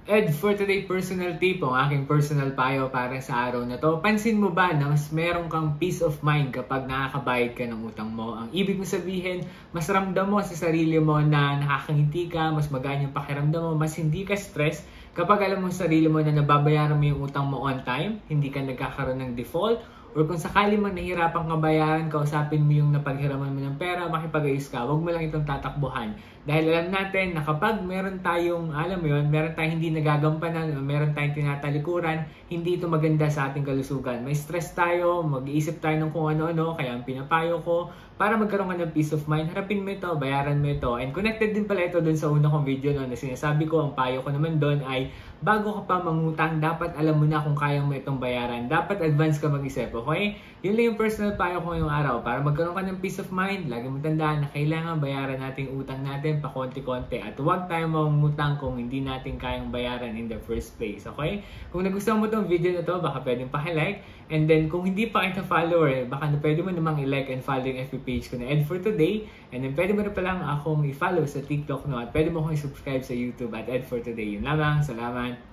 Ed, for today personal tip, ang aking personal payo para sa araw na to. Pansin mo ba na mas meron kang peace of mind kapag nakakabayad ka ng utang mo? Ang ibig mo sabihin, mas ramdam mo sa sarili mo na nakakangiti ka, mas magaan yung pakiramdam mo, mas hindi ka stress kapag alam mo sa sarili mo na nababayaran mo yung utang mo on time, hindi ka nagkakaroon ng default, or kung sakali man nahihirapan ka bayaran, kausapin mo yung napaghiraman mo ng pera, makipag-ayos ka, huwag mo lang itong tatakbuhan. Dahil alam natin na kapag meron tayong, alam mo yun, meron tayong hindi nagagampanan, meron tayong tinatalikuran, hindi ito maganda sa ating kalusugan. May stress tayo, mag-iisip tayo ng kung ano-ano, kaya ang pinapayo ko, para magkaroon ka ng peace of mind, harapin mo ito, bayaran mo ito. And connected din pala ito dun sa una kong video no, na sinasabi ko, ang payo ko naman doon ay, bago ka pa mangutang, dapat alam mo na kung kayang mo itong bayaran. Dapat advance ka mag-isip, okay? Yun lang yung personal payo ko ngayong araw. Para magkaroon ka ng peace of mind, lagi mo tandaan na kailangan bayaran natin utang natin pa konti-konti. At huwag tayong mangutang kung hindi natin kayang bayaran in the first place, okay? Kung nagustuhan mo itong video na to, baka pwedeng pakilike. And then, kung hindi pa kita follower, baka pwede mo namang i-like and follow yung FB page ko na Ed for Today. And then, pwede mo na palang akong i-follow sa TikTok, no? At pwede mo akong i-subscribe sa YouTube at Ed for Today. Yun lamang. Salamat!